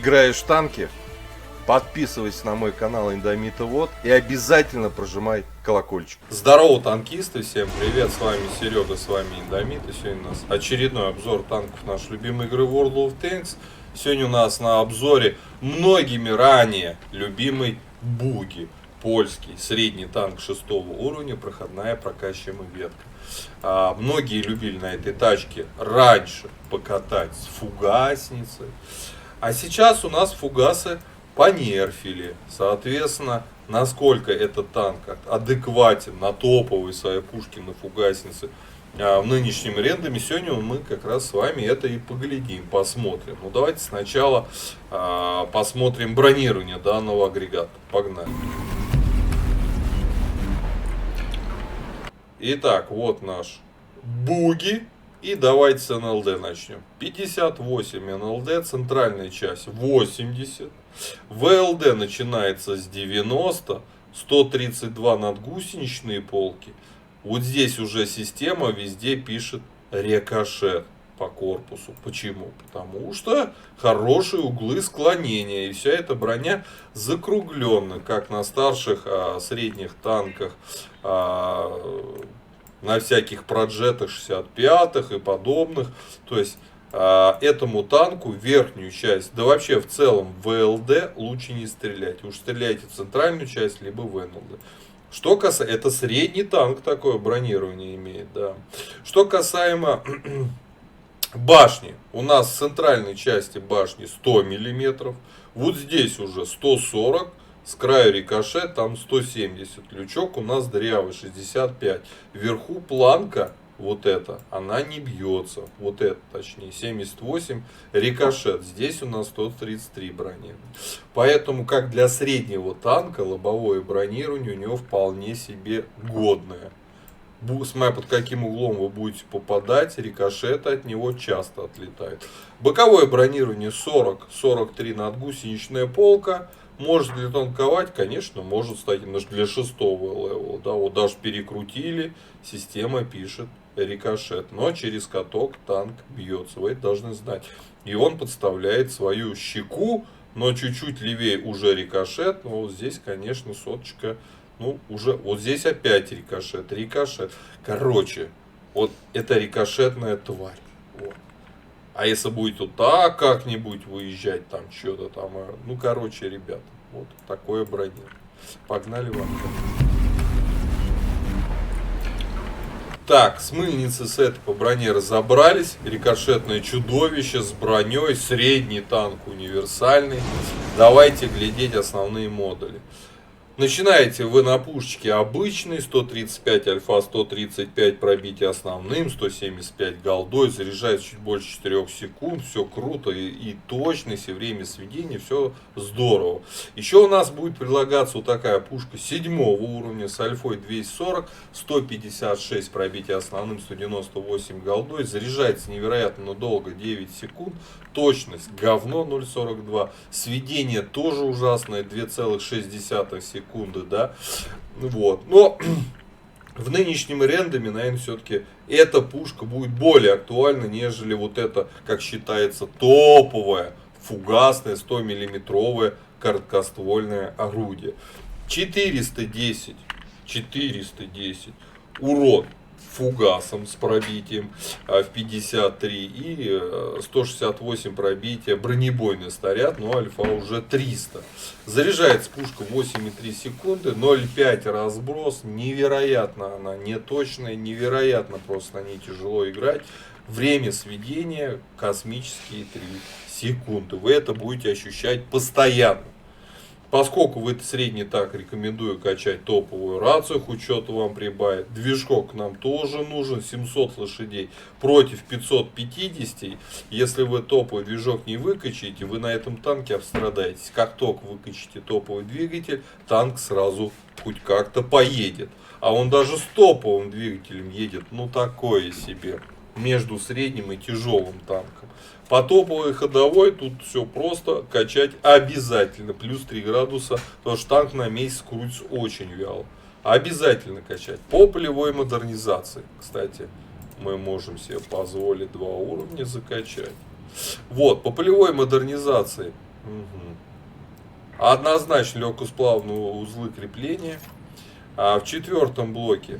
Играешь в танки? Подписывайся на мой канал Индомита Вот и обязательно прожимай колокольчик. Здорово, танкисты, всем привет, с вами Серега, с вами Индомит. И сегодня у нас очередной обзор танков нашей любимой игры World of Tanks. Сегодня у нас на обзоре многими ранее любимый Буги. Польский средний танк 6 уровня, проходная прокачиваемая ветка. Многие любили на этой тачке раньше покатать с фугасницей. А сейчас у нас фугасы понерфили. Соответственно, насколько этот танк адекватен на топовой своей пушке на фугаснице в нынешнем рендоме, сегодня мы как раз с вами это и поглядим, посмотрим. Ну давайте сначала посмотрим бронирование данного агрегата. Погнали. Итак, вот наш Буги. И давайте с НЛД начнем. 58 НЛД, центральная часть 80. ВЛД начинается с 90. 132 надгусеничные полки. Вот здесь уже система везде пишет рикошет по корпусу. Почему? Потому что хорошие углы склонения. И вся эта броня закруглена, как на старших средних танках. На всяких проджетах 65-х и подобных. То есть этому танку верхнюю часть, да вообще в целом в ВЛД лучше не стрелять. Уж стреляйте в центральную часть, либо в НЛД. Что касается, это средний танк такое бронирование имеет, да. Что касаемо башни, у нас в центральной части башни 100 мм, вот здесь уже 140 мм. С краю рикошет, там 170. Лючок у нас дырявый, 65. Вверху планка, вот эта, она не бьется. Вот это, точнее, 78. Рикошет. Здесь у нас 133 бронирование. Поэтому, как для среднего танка, лобовое бронирование у него вполне себе годное. Смотря под каким углом вы будете попадать, рикошеты от него часто отлетают. Боковое бронирование 40-43 надгусеничная полка. Может ли танковать? Конечно, может стать немножко для 6-го левела. Да, вот даже перекрутили, система пишет рикошет. Но через каток танк бьется. Вы это должны знать. И он подставляет свою щеку, но чуть-чуть левее уже рикошет. Но вот здесь, конечно, соточка. Ну, уже вот здесь опять рикошет. Короче, вот это рикошетная тварь. Вот. А если будет вот так как-нибудь выезжать, там что-то там, ну, короче, ребята, вот такое бронирование. Погнали вам. Так, с мыльницы сета по броне разобрались. Рикошетное чудовище с броней, средний танк универсальный. Давайте глядеть основные модули. Начинаете вы на пушечке обычный, 135 альфа, 135 пробитие основным, 175 голдой, заряжается чуть больше 4 секунд, все круто и точность, и время сведения, все здорово. Еще у нас будет прилагаться вот такая пушка 7 уровня с альфой 240, 156 пробитие основным, 198 голдой, заряжается невероятно долго, 9 секунд, точность говно 0,42, сведение тоже ужасное, 2,6 секунды, да, вот, но в нынешнем рендоме, наверное, все-таки эта пушка будет более актуальна, нежели вот это, как считается, топовое, фугасное, 100-миллиметровое короткоствольное орудие. 410 урон фугасом с пробитием в 53 и 168 пробития бронебойный снаряд, но альфа уже 300. Заряжается пушка 8,3 секунды, 0,5 разброс, невероятно она неточная, невероятно просто на ней тяжело играть. Время сведения космические 3 секунды. Вы это будете ощущать постоянно. Поскольку вы средний так, рекомендую качать топовую рацию, хоть что-то вам прибавит. Движок нам тоже нужен, 700 лошадей против 550. Если вы топовый движок не выкачаете, вы на этом танке обстрадаетесь. Как только выкачаете топовый двигатель, танк сразу хоть как-то поедет. А он даже с топовым двигателем едет, ну такое себе, между средним и тяжелым танком. По топовой ходовой тут все просто, качать обязательно. Плюс 3 градуса, потому что танк на месяц крутится очень вяло. Обязательно качать. По полевой модернизации, кстати, мы можем себе позволить 2 уровня закачать. Вот, по полевой модернизации Мгм. Однозначно легкосплавные узлы крепления. А в четвертом блоке,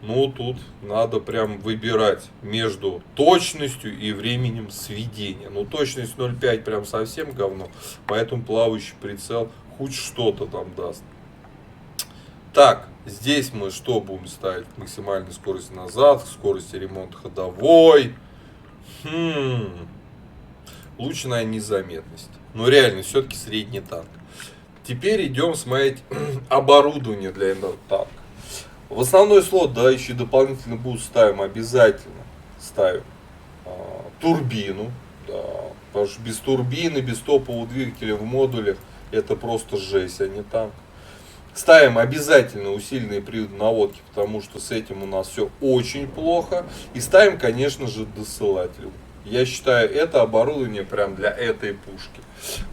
ну тут надо прям выбирать между точностью и временем сведения. Ну точность 0,5 прям совсем говно, поэтому плавающий прицел хоть что-то там даст. Так, здесь мы что будем ставить? Максимальную скорость назад, скорость ремонта ходовой. Лучше, наверное, незаметность. Но реально, все-таки средний танк. Теперь идем смотреть оборудование для этого танка. В основной слот, да, еще дополнительно буст ставим обязательно. Ставим турбину. Да, потому что без турбины, без топового двигателя в модулях это просто жесть, а не танк. Ставим обязательно усиленные приводы наводки, потому что с этим у нас все очень плохо. И ставим, конечно же, досылатель. Я считаю, это оборудование прям для этой пушки.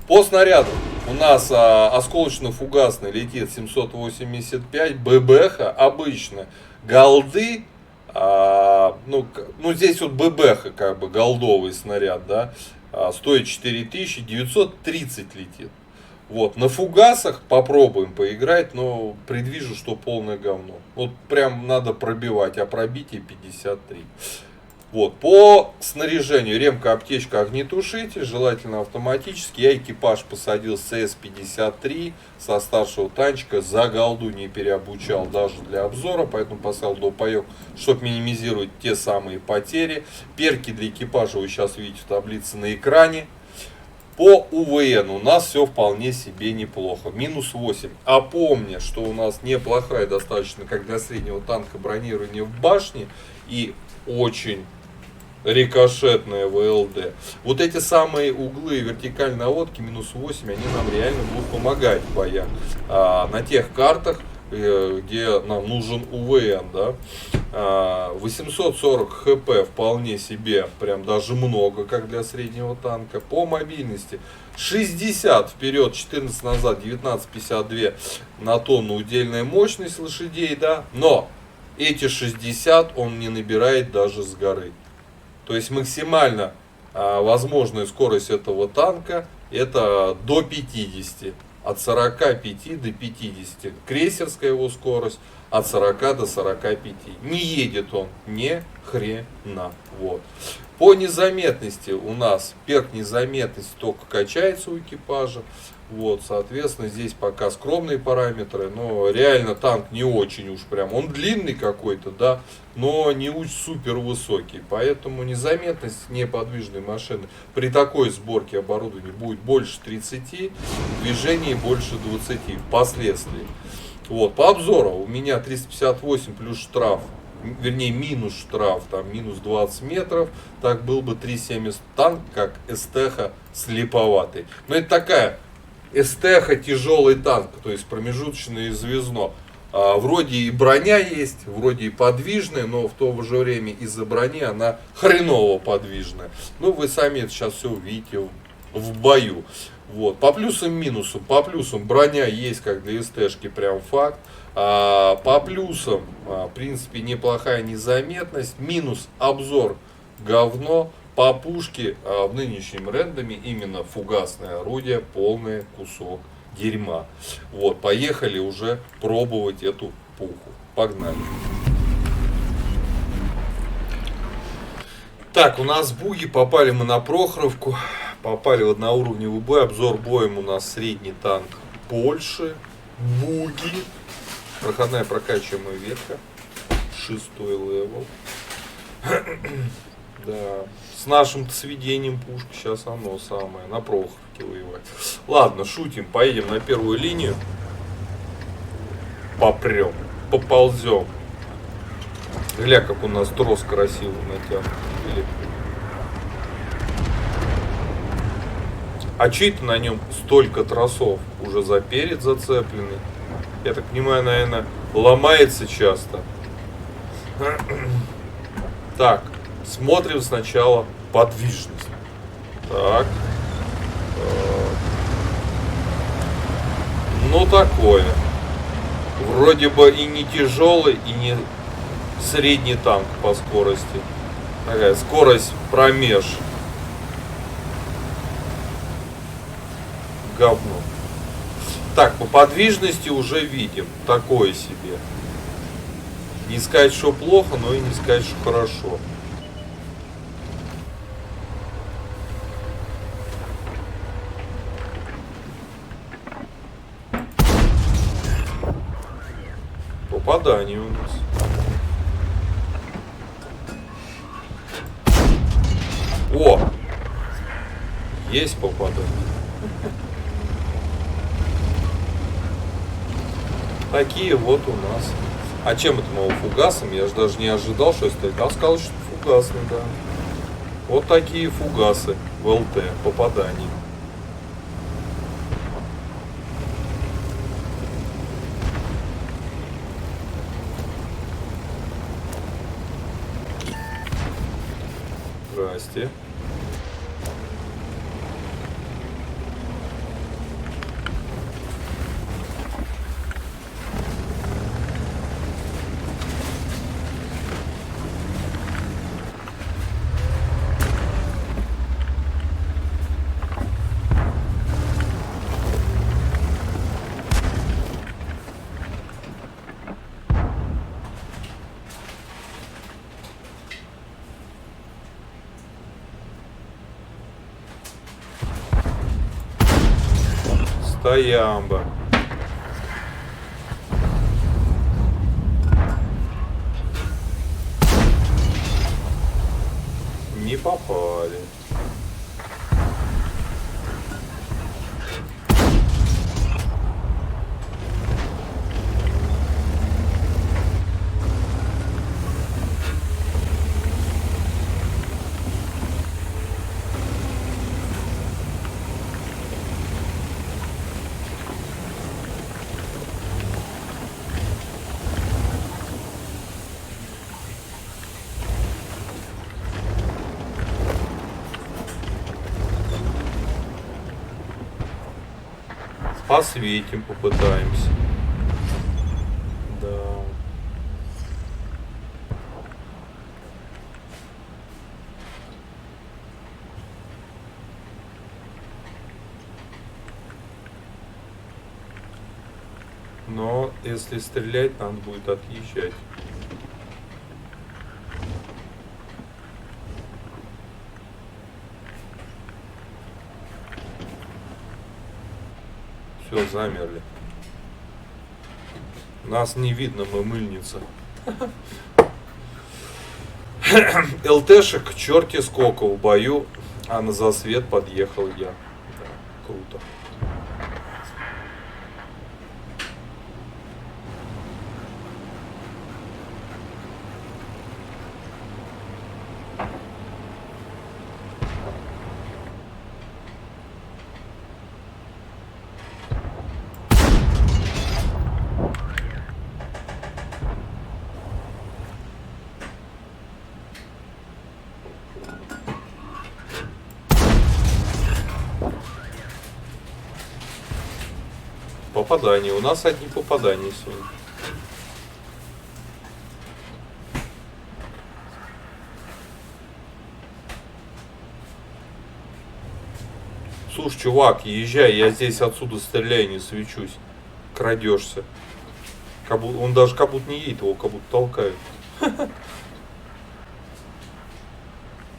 По снаряду у нас осколочно-фугасный летит 785, ББХ обычно. Голды, ну здесь вот ББХ как бы голдовый снаряд, да, стоит 4930 летит. Вот, на фугасах попробуем поиграть, но предвижу, что полное говно. Вот прям надо пробивать, а пробитие 53. Вот, по снаряжению ремка, аптечка, огнетушитель, желательно автоматически. Я экипаж посадил с СС-53 со старшего танчика, за голду не переобучал даже для обзора, поэтому поставил допаек, чтобы минимизировать те самые потери. Перки для экипажа вы сейчас видите в таблице на экране. По УВН у нас все вполне себе неплохо. Минус 8. А помня, что у нас неплохая достаточно, как для среднего танка, бронирование в башне и очень рикошетная ВЛД. Вот эти самые углы вертикальной наводки минус 8, они нам реально будут помогать в боях. На тех картах, где нам нужен УВН, да, 840 хп вполне себе, прям даже много, как для среднего танка. По мобильности 60 вперед, 14 назад, 19,52 на тонну удельная мощность лошадей, да, но эти 60 он не набирает даже с горы. То есть максимально возможная скорость этого танка это до 50. От 45 до 50. Крейсерская его скорость от 40 до 45. Не едет он ни хрена. Вот. По незаметности у нас перк незаметности только качается у экипажа. Вот, соответственно, здесь пока скромные параметры, но реально танк не очень уж прям. Он длинный какой-то, да, но не уж супер высокий. Поэтому незаметность неподвижной машины при такой сборке оборудования будет больше 30, движений больше 20 впоследствии. Вот, по обзору у меня 358 плюс штраф, вернее минус штраф, там минус 20 метров, так был бы 370 танк, как СТХ слеповатый. Но это такая СТХ тяжелый танк, то есть промежуточное звездно. Вроде и броня есть, вроде и подвижная, но в то же время из-за брони она хреново подвижная. Ну, вы сами это сейчас все увидите в бою. Вот. По плюсам и минусам. По плюсам броня есть, как для СТшки, прям факт. По плюсам, в принципе, неплохая незаметность. Минус обзор говно. По пушке в нынешнем рендоме именно фугасное орудие, полный кусок дерьма. Вот, поехали уже пробовать эту пуху. Погнали. Так, у нас буги, попали мы на Прохоровку, попали в одноуровневый бой. Обзор боем у нас средний танк Польши, буги. Проходная прокачиваемая ветка, 6-й левел. Да. С нашим сведением пушки сейчас оно самое, на Прохоровке воевать. Ладно, шутим, поедем на первую линию. Попрем, поползем. Гля, как у нас трос красиво натянут. А чей-то на нем столько тросов уже за перед зацеплены. Я так понимаю, наверное, ломается часто. Так, смотрим сначала подвижность. Так. Ну такое. Вроде бы и не тяжелый, и не средний танк по скорости. Такая скорость промеж. говно. Так, по подвижности уже видим. Такое себе. Не сказать, что плохо, но и не сказать, что хорошо. Попадание у нас. О! Есть попадание. Такие вот у нас. А чем это, мол, фугасом? Я же даже не ожидал, что это. А сказал, что фугасный, да. Вот такие фугасы в ЛТ попаданий. Здрасте. Стоямба. Не попали. Посветим, попытаемся. Да. Но если стрелять, надо будет отъезжать. Все, замерли. Нас не видно, мы мыльница. ЛТшек черти сколько в бою, а на засвет подъехал я. Да, круто. Попадания. У нас одни попадания сегодня. Слушай, чувак, езжай, я здесь отсюда стреляю, не свечусь. Крадешься. Он даже как будто не едет, его как будто толкают.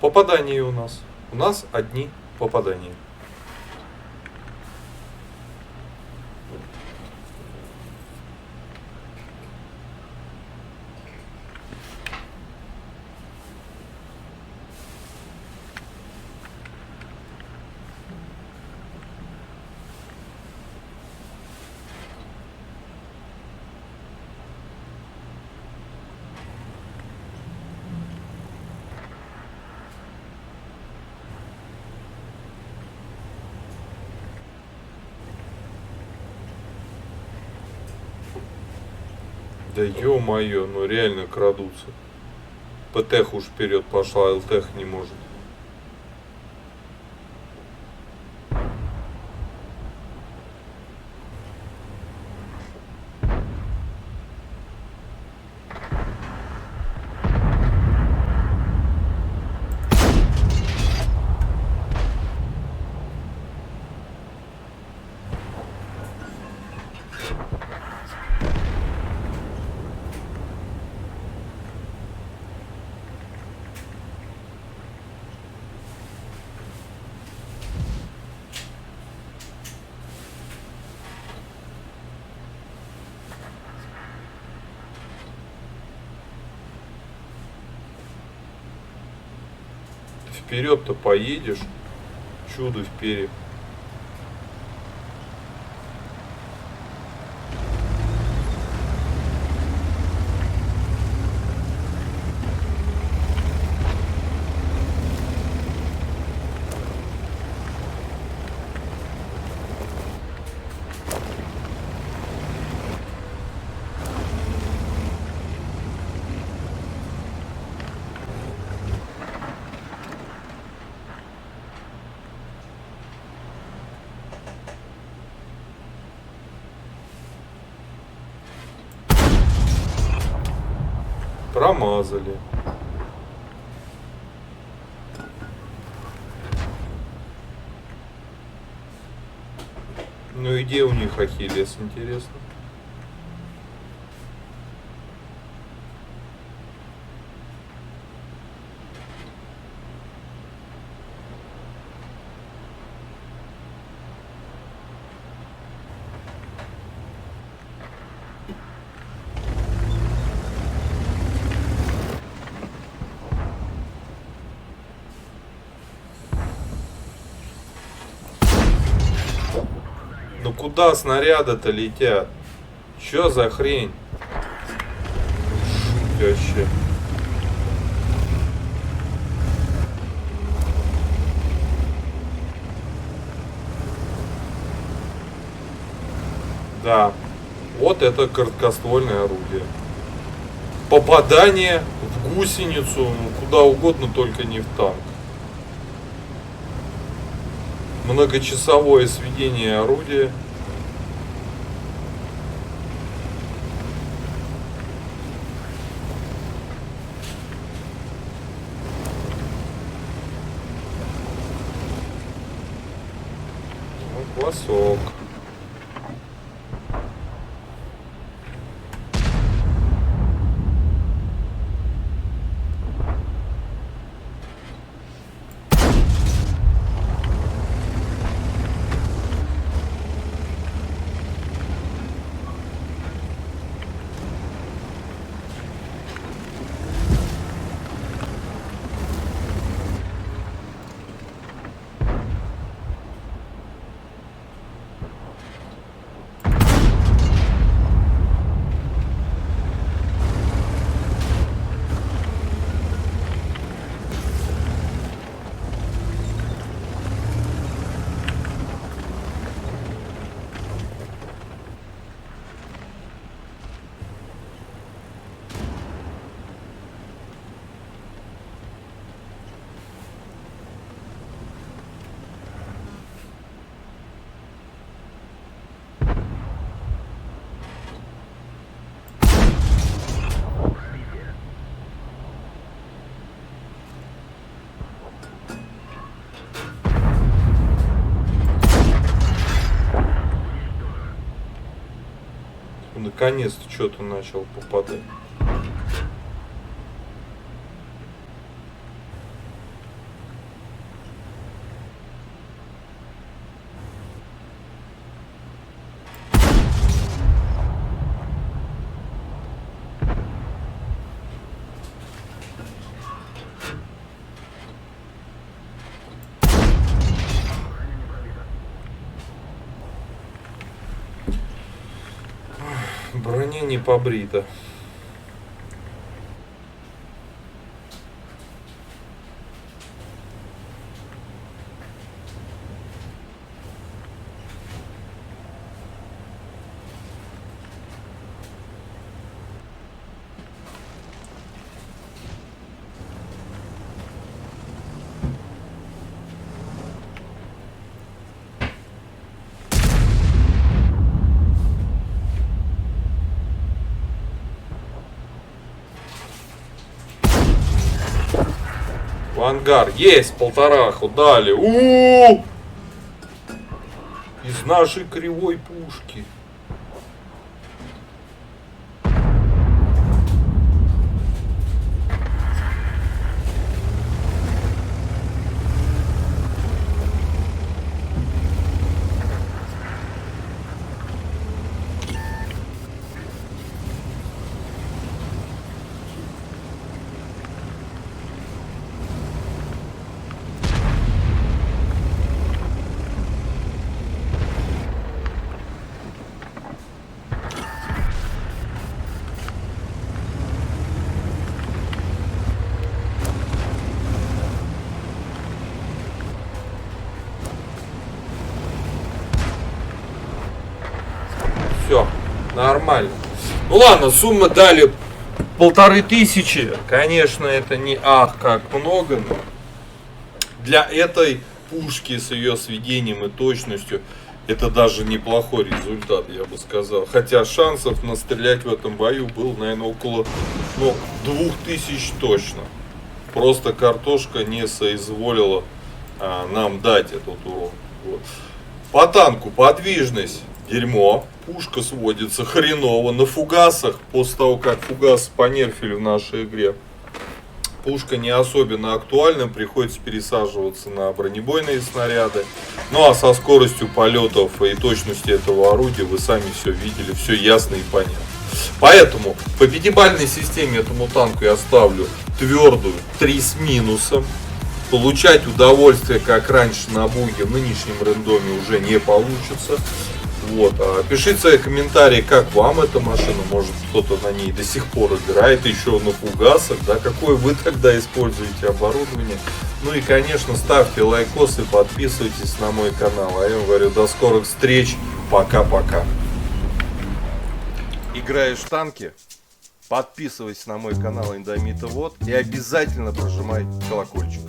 Попадания у нас. У нас одни попадания. Да ё-моё, ну реально крадутся. ПТХ уж вперед пошла, ЛТХ не может. вперед-то поедешь. Чудо в перьях. Промазали. Ну и где у них Ахиллес, интересно? Ну куда снаряды-то летят? Чё за хрень? Жуть вообще. Да, вот это короткоствольное орудие. Попадание в гусеницу, ну, куда угодно, только не в танк. Многочасовое сведение орудия. Ну, квасок. Наконец-то что-то начал попадать. Броня не побрита. В ангар. Есть полтораху. Дали. У-у-у! Из нашей кривой пушки. нормально. Ну ладно, сумма дали 1500. Конечно, это не ах как много, но для этой пушки с ее сведением и точностью это даже неплохой результат, я бы сказал. Хотя шансов настрелять в этом бою было, наверное, около 2000 точно. Просто картошка не соизволила нам дать этот урон. Вот. По танку подвижность дерьмо. Пушка сводится хреново. На фугасах, после того как фугас понерфили в нашей игре, пушка не особенно актуальна, приходится пересаживаться на бронебойные снаряды. Ну а со скоростью полетов и точностью этого орудия вы сами все видели, все ясно и понятно. Поэтому по пятибалльной системе этому танку я ставлю твердую 3 с минусом. Получать удовольствие, как раньше на буге, в нынешнем рандоме уже не получится. Вот. Пишите свои комментарии, как вам эта машина, может кто-то на ней до сих пор играет, еще на фугасах, да, какое вы тогда используете оборудование. Ну и, конечно, ставьте лайкосы, подписывайтесь на мой канал. А я вам говорю, до скорых встреч, пока-пока. Играешь в танки? Подписывайся на мой канал Индомита Вот и обязательно прожимай колокольчик.